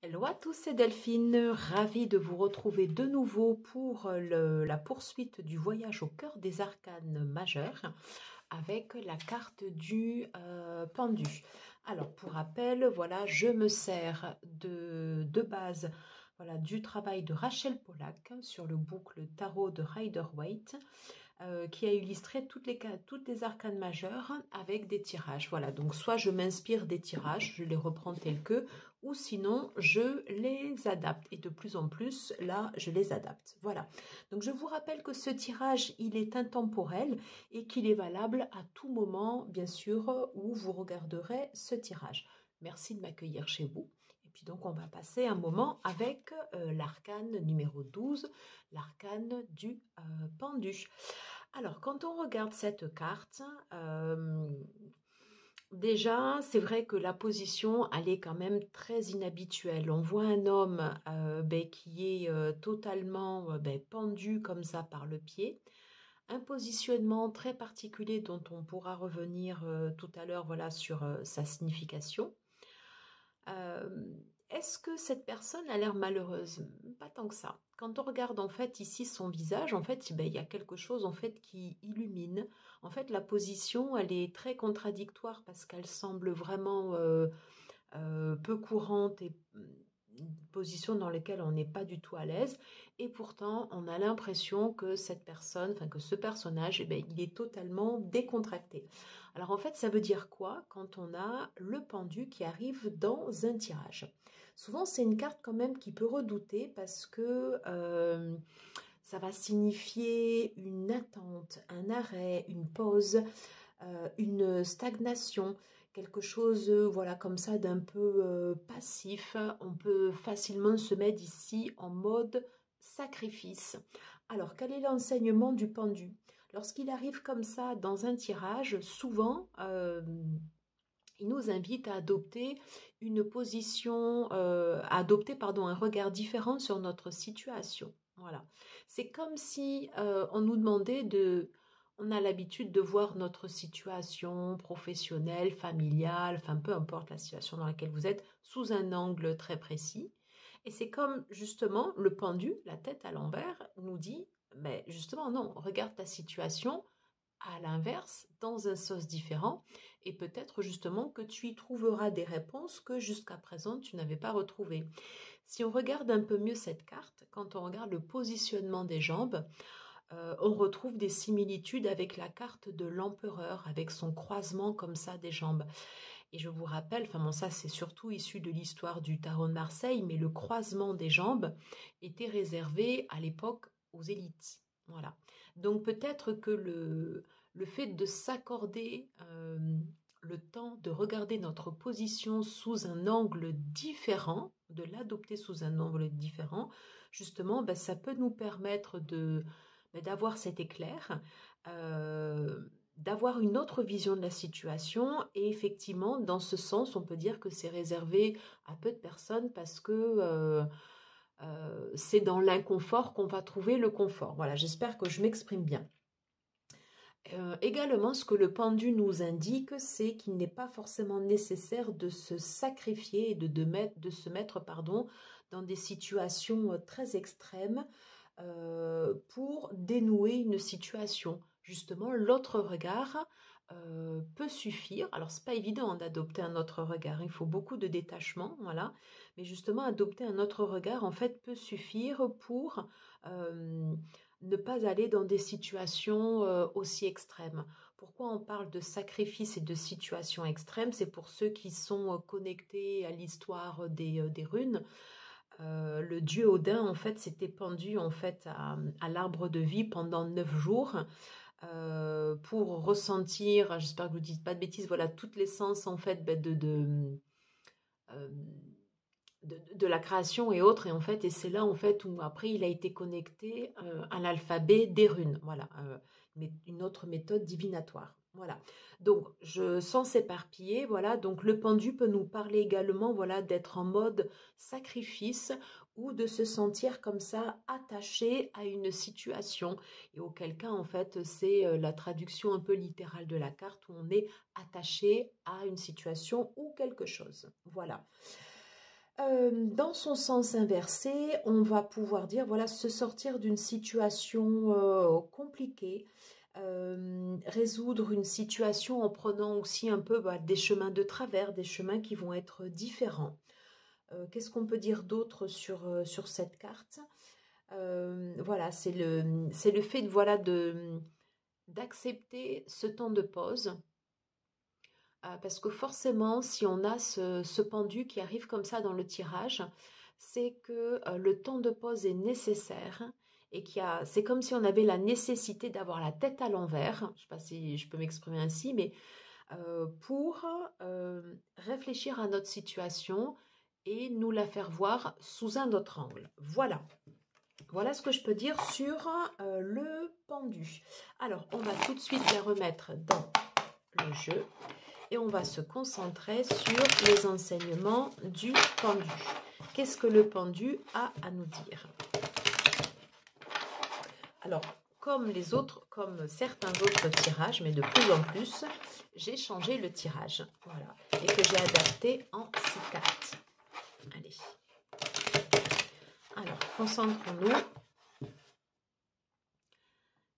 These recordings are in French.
Hello à tous, c'est Delphine, ravie de vous retrouver de nouveau pour la poursuite du voyage au cœur des arcanes majeurs avec la carte du pendu. Alors pour rappel, voilà, je me sers de base voilà, du travail de Rachel Pollack sur le boucle tarot de Rider-Waite. Qui a illustré toutes les arcanes majeures avec des tirages. Voilà, donc soit je m'inspire des tirages, je les reprends tels que, ou sinon je les adapte. Et de plus en plus, là, je les adapte. Voilà. Donc je vous rappelle que ce tirage, il est intemporel et qu'il est valable à tout moment, bien sûr, où vous regarderez ce tirage. Merci de m'accueillir chez vous. Et puis donc, on va passer un moment avec l'arcane numéro 12, l'arcane du pendu. Alors, quand on regarde cette carte, déjà, c'est vrai que la position, elle est quand même très inhabituelle. On voit un homme qui est totalement pendu comme ça par le pied. Un positionnement très particulier dont on pourra revenir tout à l'heure voilà, sur sa signification. Euh, Est-ce que cette personne a l'air malheureuse? Pas tant que ça. Quand on regarde en fait ici son visage, en fait, il y a quelque chose en fait qui illumine. En fait, la position, elle est très contradictoire parce qu'elle semble vraiment peu courante et une position dans laquelle on n'est pas du tout à l'aise. Et pourtant, on a l'impression que cette personne, enfin que ce personnage, il est totalement décontracté. Alors en fait, ça veut dire quoi quand on a le pendu qui arrive dans un tirage? Souvent, c'est une carte quand même qui peut redouter parce que ça va signifier une attente, un arrêt, une pause, une stagnation, quelque chose voilà comme ça d'un peu passif. On peut facilement se mettre ici en mode sacrifice. Alors, quel est l'enseignement du pendu? Lorsqu'il arrive comme ça dans un tirage, souvent, il nous invite à adopter une position, à adopter pardon, un regard différent sur notre situation. Voilà. C'est comme si on nous demandait de... On a l'habitude de voir notre situation professionnelle, familiale, enfin peu importe la situation dans laquelle vous êtes, sous un angle très précis. Et c'est comme justement le pendu, la tête à l'envers, nous dit, mais justement non, regarde ta situation à l'inverse, dans un sens différent, et peut-être justement que tu y trouveras des réponses que jusqu'à présent tu n'avais pas retrouvées. Si on regarde un peu mieux cette carte, quand on regarde le positionnement des jambes, on retrouve des similitudes avec la carte de l'empereur, avec son croisement comme ça des jambes. Et je vous rappelle, enfin bon, ça c'est surtout issu de l'histoire du tarot de Marseille, mais le croisement des jambes était réservé à l'époque aux élites. Voilà. Donc peut-être que le fait de s'accorder le temps de regarder notre position sous un angle différent, de l'adopter sous un angle différent, justement, ça peut nous permettre d'avoir cet éclair, d'avoir une autre vision de la situation. Et effectivement, dans ce sens, on peut dire que c'est réservé à peu de personnes parce que c'est dans l'inconfort qu'on va trouver le confort. Voilà, j'espère que je m'exprime bien. Également, ce que le pendu nous indique, c'est qu'il n'est pas forcément nécessaire de se sacrifier et de se mettre pardon, dans des situations très extrêmes pour dénouer une situation. Justement, l'autre regard peut suffire. Alors, c'est pas évident d'adopter un autre regard. Il faut beaucoup de détachement, voilà. Mais justement, adopter un autre regard, en fait, peut suffire pour ne pas aller dans des situations aussi extrêmes. Pourquoi on parle de sacrifice et de situations extrêmes? C'est pour ceux qui sont connectés à l'histoire des runes. Le dieu Odin, en fait, s'était pendu en fait à l'arbre de vie pendant 9 jours pour ressentir, j'espère que vous ne dites pas de bêtises, voilà, toutes les sens en fait euh, de la création et autres. Et en fait, et c'est là en fait où après il a été connecté à l'alphabet des runes. Voilà, mais une autre méthode divinatoire. Voilà. Donc, sans s'éparpiller, voilà. Donc, le pendu peut nous parler également, voilà, d'être en mode sacrifice ou de se sentir comme ça attaché à une situation. Et auquel cas, en fait, c'est la traduction un peu littérale de la carte où on est attaché à une situation ou quelque chose. Voilà. Dans son sens inversé, on va pouvoir dire, voilà, se sortir d'une situation compliquée, résoudre une situation en prenant aussi un peu des chemins de travers, des chemins qui vont être différents. Qu'est-ce qu'on peut dire d'autre sur cette carte? Voilà, c'est le fait de, voilà, d'accepter ce temps de pause. Parce que forcément, si on a ce pendu qui arrive comme ça dans le tirage, c'est que le temps de pause est nécessaire et c'est comme si on avait la nécessité d'avoir la tête à l'envers, je ne sais pas si je peux m'exprimer ainsi, mais pour réfléchir à notre situation et nous la faire voir sous un autre angle. Voilà. Voilà ce que je peux dire sur le pendu. Alors, on va tout de suite les remettre dans le jeu. Et on va se concentrer sur les enseignements du pendu. Qu'est-ce que le pendu a à nous dire? Alors, comme certains autres tirages, mais de plus en plus, j'ai changé le tirage. Voilà. Et que j'ai adapté en 6 cartes. Allez. Alors, concentrons-nous.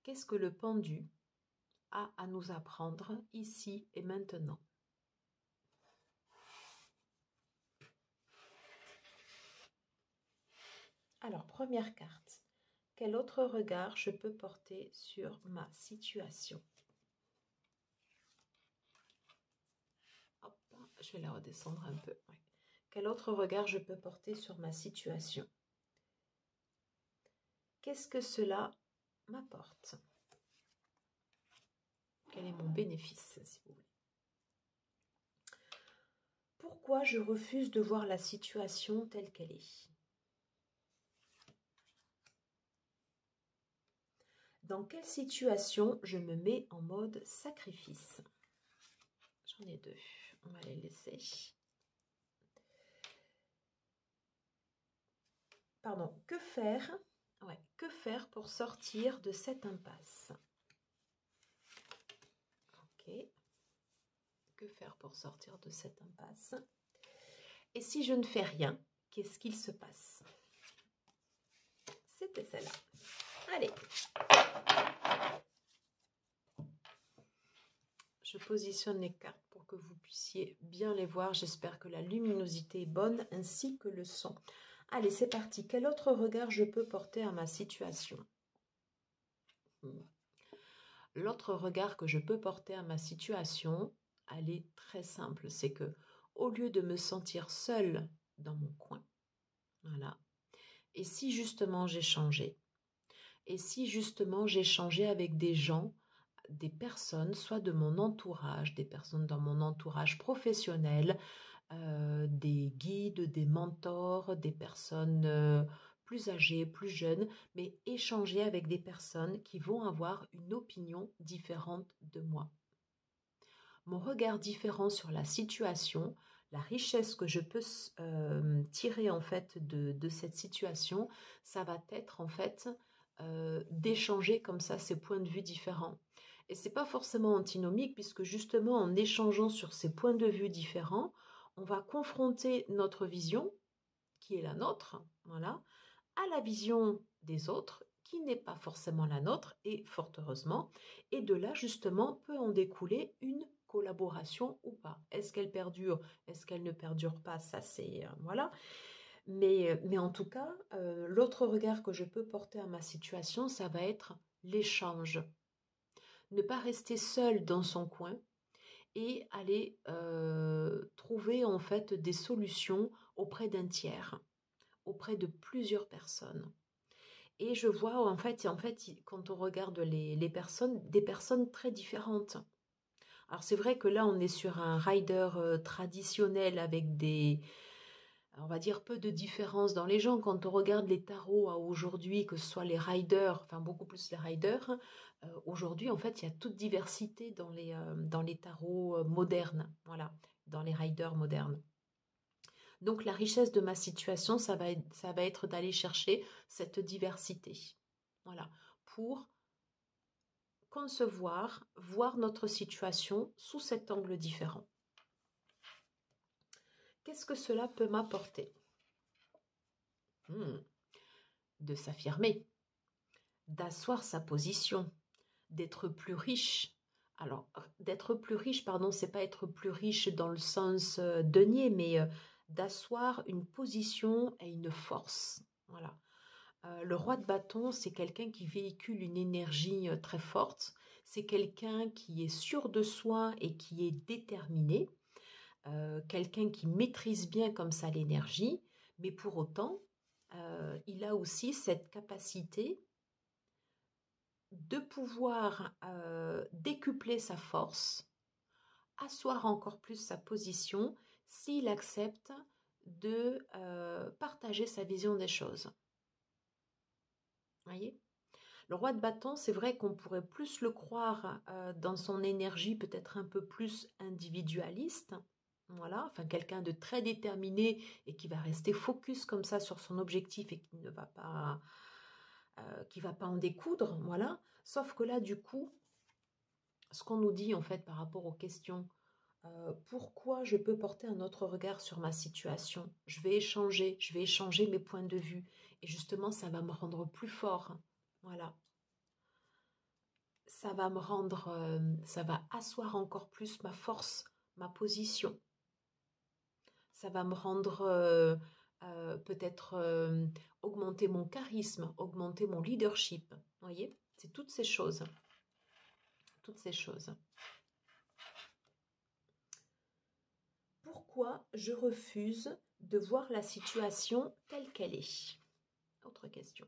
Qu'est-ce que le pendu a à nous apprendre ici et maintenant? Alors, première carte. Quel autre regard je peux porter sur ma situation? Hop, je vais la redescendre un peu. Ouais. Quel autre regard je peux porter sur ma situation? Qu'est-ce que cela m'apporte? Quel est mon bénéfice, si vous voulez? Pourquoi je refuse de voir la situation telle qu'elle est? Dans quelle situation je me mets en mode sacrifice? J'en ai deux, on va les laisser. Pardon, que faire? Ouais, que faire pour sortir de cette impasse? Ok. Que faire pour sortir de cette impasse? Et si je ne fais rien, qu'est-ce qu'il se passe? C'était celle-là. Allez. Je positionne les cartes pour que vous puissiez bien les voir. J'espère que la luminosité est bonne ainsi que le son. Allez, c'est parti. Quel autre regard je peux porter à ma situation? L'autre regard que je peux porter à ma situation, elle est très simple. C'est que au lieu de me sentir seule dans mon coin, voilà. Et si justement j'ai changé? Et si justement j'ai changé avec des gens, des personnes, soit de mon entourage, des personnes dans mon entourage professionnel, des guides, des mentors, des personnes plus âgées, plus jeunes, mais échanger avec des personnes qui vont avoir une opinion différente de moi. Mon regard différent sur la situation, la richesse que je peux tirer en fait de cette situation, ça va être en fait d'échanger comme ça ces points de vue différents. Et c'est pas forcément antinomique puisque justement en échangeant sur ces points de vue différents, on va confronter notre vision, qui est la nôtre, voilà, à la vision des autres, qui n'est pas forcément la nôtre, et fort heureusement. Et de là, justement, peut en découler une collaboration ou pas. Est-ce qu'elle perdure? Est-ce qu'elle ne perdure pas? Ça, c'est... voilà. Mais en tout cas, l'autre regard que je peux porter à ma situation, ça va être l'échange. Ne pas rester seul dans son coin et aller trouver en fait des solutions auprès d'un tiers, auprès de plusieurs personnes. Et je vois en fait quand on regarde les personnes, des personnes très différentes. Alors c'est vrai que là, on est sur un rider traditionnel avec on va dire, peu de différence dans les gens. Quand on regarde les tarots aujourd'hui, que ce soit les riders, enfin beaucoup plus les riders, aujourd'hui, en fait, il y a toute diversité dans les tarots modernes, voilà, dans les riders modernes. Donc la richesse de ma situation, ça va être d'aller chercher cette diversité. Voilà, pour concevoir, voir notre situation sous cet angle différent. Qu'est-ce que cela peut m'apporter? Hmm. De s'affirmer, d'asseoir sa position, d'être plus riche. Alors, d'être plus riche, pardon, c'est pas être plus riche dans le sens denier, mais d'asseoir une position et une force. Voilà. Le roi de bâton, c'est quelqu'un qui véhicule une énergie très forte. C'est quelqu'un qui est sûr de soi et qui est déterminé. Quelqu'un qui maîtrise bien comme ça l'énergie, mais pour autant, il a aussi cette capacité de pouvoir décupler sa force, asseoir encore plus sa position s'il accepte de partager sa vision des choses. Voyez? Le roi de bâton, c'est vrai qu'on pourrait plus le croire dans son énergie peut-être un peu plus individualiste, voilà, enfin quelqu'un de très déterminé et qui va rester focus comme ça sur son objectif et qui va pas en découdre, voilà. Sauf que là, du coup, ce qu'on nous dit en fait par rapport aux questions, pourquoi je peux porter un autre regard sur ma situation? Je vais échanger mes points de vue et justement, ça va me rendre plus fort, voilà. Ça va me rendre, ça va asseoir encore plus ma force, ma position. Ça va me rendre peut-être augmenter mon charisme, augmenter mon leadership. Vous voyez, c'est toutes ces choses. Toutes ces choses. Pourquoi je refuse de voir la situation telle qu'elle est? Autre question.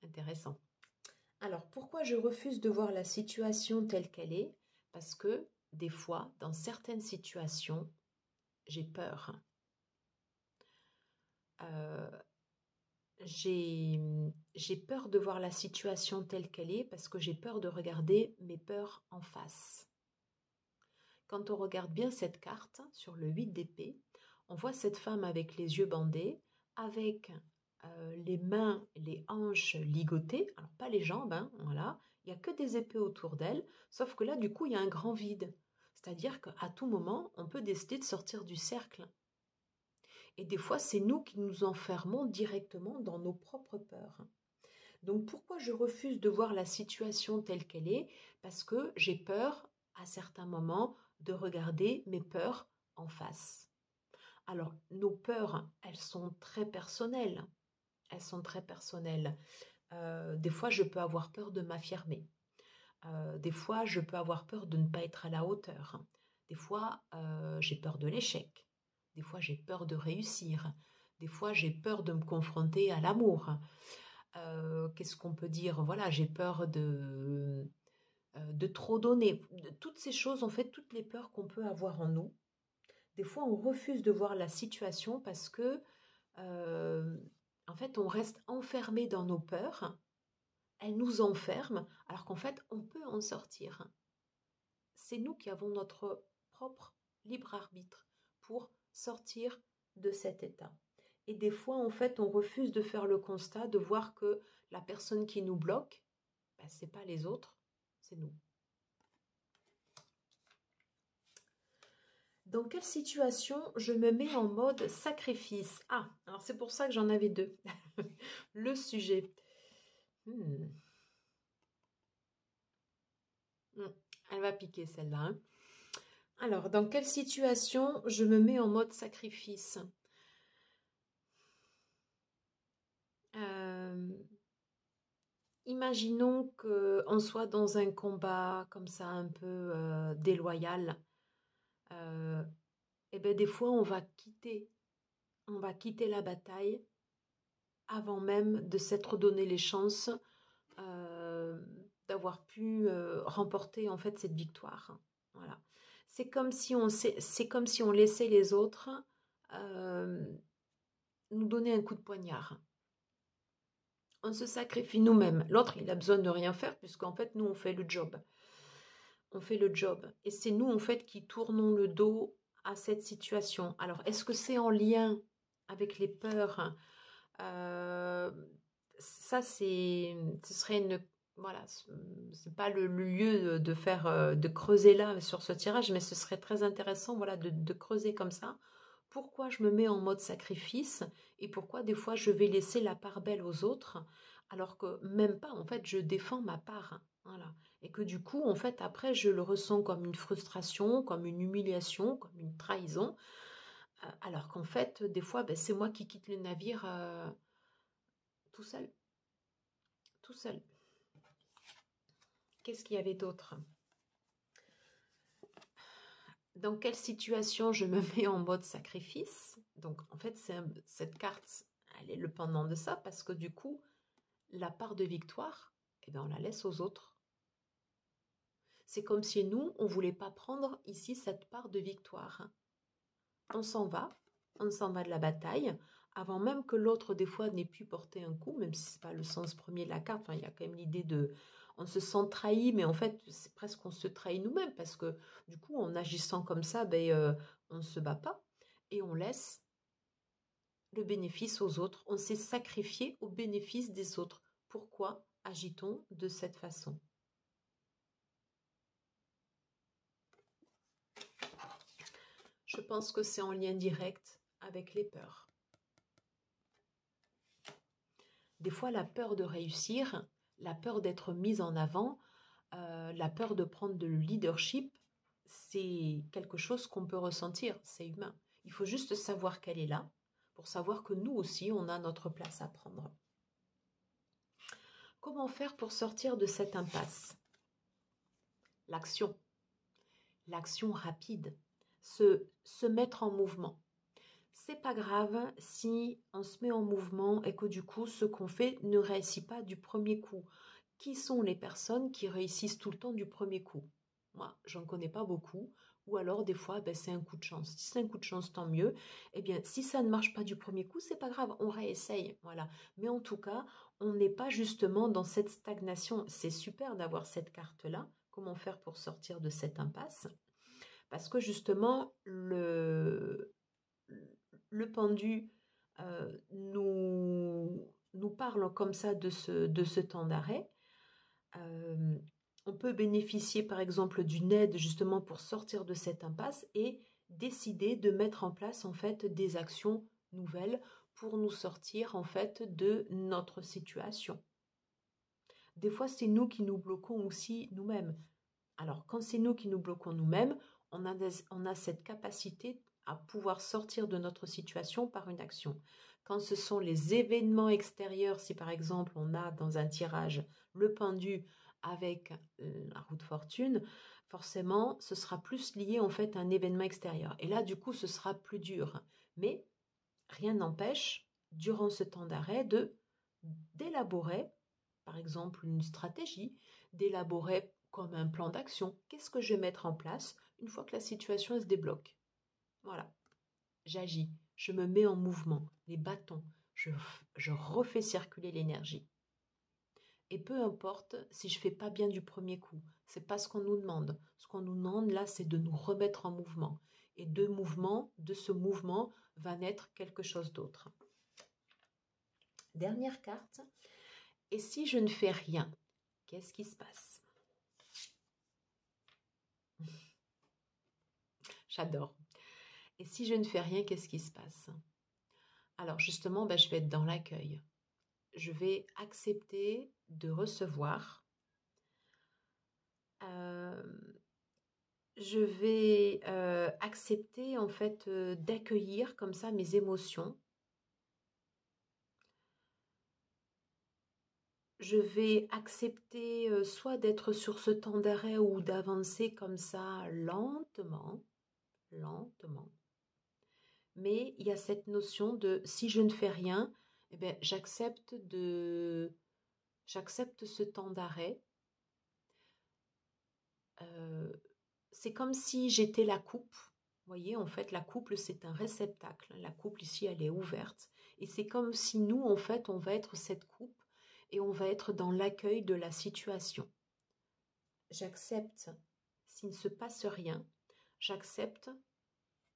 Intéressant. Alors, pourquoi je refuse de voir la situation telle qu'elle est? Parce que des fois, dans certaines situations, j'ai peur. Euh, j'ai peur de voir la situation telle qu'elle est parce que j'ai peur de regarder mes peurs en face. Quand on regarde bien cette carte sur le 8 d'épée, on voit cette femme avec les yeux bandés, avec les mains, les hanches ligotées, alors pas les jambes, hein, voilà, il n'y a que des épées autour d'elle, sauf que là, du coup, il y a un grand vide. C'est-à-dire qu'à tout moment, on peut décider de sortir du cercle. Et des fois, c'est nous qui nous enfermons directement dans nos propres peurs. Donc pourquoi je refuse de voir la situation telle qu'elle est? Parce que j'ai peur, à certains moments, de regarder mes peurs en face. Alors, nos peurs, elles sont très personnelles. Elles sont très personnelles. Des fois, je peux avoir peur de m'affirmer. Des fois, je peux avoir peur de ne pas être à la hauteur. Des fois, j'ai peur de l'échec. Des fois, j'ai peur de réussir. Des fois, j'ai peur de me confronter à l'amour. Qu'est-ce qu'on peut dire? Voilà, j'ai peur de trop donner. Toutes ces choses, en fait, toutes les peurs qu'on peut avoir en nous. Des fois, on refuse de voir la situation parce que, euh, en fait, on reste enfermé dans nos peurs. Elles nous enferment, alors qu'en fait, on peut en sortir. C'est nous qui avons notre propre libre arbitre pour sortir de cet état. Et des fois, en fait, on refuse de faire le constat, de voir que la personne qui nous bloque, ben, ce n'est pas les autres, c'est nous. Dans quelle situation je me mets en mode sacrifice? Ah, alors c'est pour ça que j'en avais deux. Le sujet. Elle va piquer celle-là, hein. Alors, dans quelle situation je me mets en mode sacrifice? Imaginons qu'on soit dans un combat comme ça un peu déloyal. Et bien des fois, on va quitter la bataille avant même de s'être donné les chances d'avoir pu remporter en fait cette victoire. Voilà. C'est comme si on laissait les autres nous donner un coup de poignard. On se sacrifie nous-mêmes. L'autre, il a besoin de rien faire puisqu'en fait, nous, on fait le job. On fait le job. Et c'est nous, en fait, qui tournons le dos à cette situation. Alors, est-ce que c'est en lien avec les peurs? Ça, ce serait Voilà, c'est pas le lieu de faire, de creuser là sur ce tirage, mais ce serait très intéressant, voilà, de creuser comme ça. Pourquoi je me mets en mode sacrifice et pourquoi des fois je vais laisser la part belle aux autres, alors que même pas, en fait, je défends ma part, hein, voilà. Et que du coup, en fait, après, je le ressens comme une frustration, comme une humiliation, comme une trahison, alors qu'en fait, des fois, ben, c'est moi qui quitte le navire tout seul, tout seul. Qu'est-ce qu'il y avait d'autre? Dans quelle situation je me mets en mode sacrifice? Donc, en fait, cette carte, elle est le pendant de ça, parce que du coup, la part de victoire, eh bien, on la laisse aux autres. C'est comme si nous, on ne voulait pas prendre ici cette part de victoire, hein. On s'en va de la bataille, avant même que l'autre, des fois, n'ait pu porter un coup, même si ce n'est pas le sens premier de la carte. Enfin, il y a quand même l'idée de... On se sent trahi, mais en fait, c'est presque qu'on se trahit nous-mêmes, parce que du coup, en agissant comme ça, ben, on ne se bat pas, et on laisse le bénéfice aux autres. On s'est sacrifié au bénéfice des autres. Pourquoi agit-on de cette façon? Je pense que c'est en lien direct avec les peurs. Des fois, la peur de réussir, la peur d'être mise en avant, la peur de prendre de leadership, c'est quelque chose qu'on peut ressentir, c'est humain. Il faut juste savoir qu'elle est là, pour savoir que nous aussi, on a notre place à prendre. Comment faire pour sortir de cette impasse? L'action. L'action rapide. Se mettre en mouvement. C'est pas grave si on se met en mouvement et que du coup, ce qu'on fait ne réussit pas du premier coup. Qui sont les personnes qui réussissent tout le temps du premier coup? Moi, j'en connais pas beaucoup. Ou alors, des fois, ben, c'est un coup de chance. Si c'est un coup de chance, tant mieux. Eh bien, si ça ne marche pas du premier coup, c'est pas grave, on réessaye. Voilà. Mais en tout cas, on n'est pas justement dans cette stagnation. C'est super d'avoir cette carte-là. Comment faire pour sortir de cette impasse? Parce que justement, le pendu nous parle comme ça de ce temps d'arrêt. Euh, on peut bénéficier par exemple d'une aide justement pour sortir de cette impasse et décider de mettre en place en fait des actions nouvelles pour nous sortir en fait de notre situation. Des fois, c'est nous qui nous bloquons aussi nous-mêmes. Alors, quand c'est nous qui nous bloquons nous-mêmes, on a cette capacité à pouvoir sortir de notre situation par une action. Quand ce sont les événements extérieurs, si par exemple on a dans un tirage le pendu avec la roue de fortune, forcément, ce sera plus lié en fait à un événement extérieur. Et là, du coup, ce sera plus dur. Mais rien n'empêche, durant ce temps d'arrêt, d'élaborer, par exemple, une stratégie, d'élaborer comme un plan d'action. Qu'est-ce que je vais mettre en place une fois que la situation se débloque? Voilà, j'agis, je me mets en mouvement, les bâtons, je refais circuler l'énergie. Et peu importe si je ne fais pas bien du premier coup, c'est pas ce qu'on nous demande. Ce qu'on nous demande là, c'est de nous remettre en mouvement. Et de ce mouvement va naître quelque chose d'autre. Dernière carte. Et si je ne fais rien, qu'est-ce qui se passe? J'adore. Et si je ne fais rien, qu'est-ce qui se passe? Alors justement, je vais être dans l'accueil. Je vais accepter de recevoir. Euh, je vais accepter en fait d'accueillir comme ça mes émotions. Je vais accepter soit d'être sur ce temps d'arrêt ou d'avancer comme ça lentement, lentement. Mais il y a cette notion de si je ne fais rien, eh bien, j'accepte ce temps d'arrêt. C'est comme si j'étais la coupe. Vous voyez, en fait, la coupe, c'est un réceptacle. La coupe, ici, elle est ouverte. Et c'est comme si nous, en fait, on va être cette coupe et on va être dans l'accueil de la situation. J'accepte, s'il ne se passe rien, j'accepte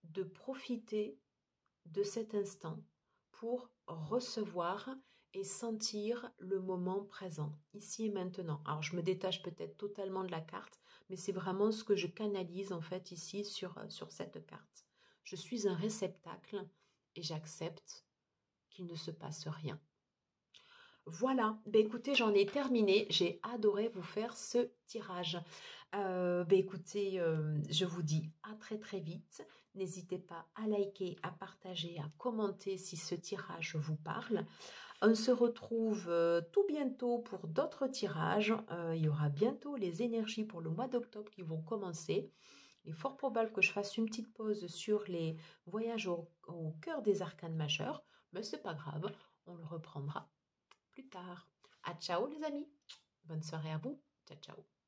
de profiter de cet instant pour recevoir et sentir le moment présent, ici et maintenant. Alors, je me détache peut-être totalement de la carte, mais c'est vraiment ce que je canalise en fait ici sur cette carte. Je suis un réceptacle et j'accepte qu'il ne se passe rien. Voilà, ben écoutez, j'en ai terminé. J'ai adoré vous faire ce tirage. Ben écoutez, je vous dis à très très vite. N'hésitez pas à liker, à partager, à commenter si ce tirage vous parle. On se retrouve tout bientôt pour d'autres tirages. Il y aura bientôt les énergies pour le mois d'octobre qui vont commencer. Il est fort probable que je fasse une petite pause sur les voyages au cœur des arcanes majeurs, mais c'est pas grave, on le reprendra plus tard. À ciao les amis, bonne soirée à vous, ciao ciao.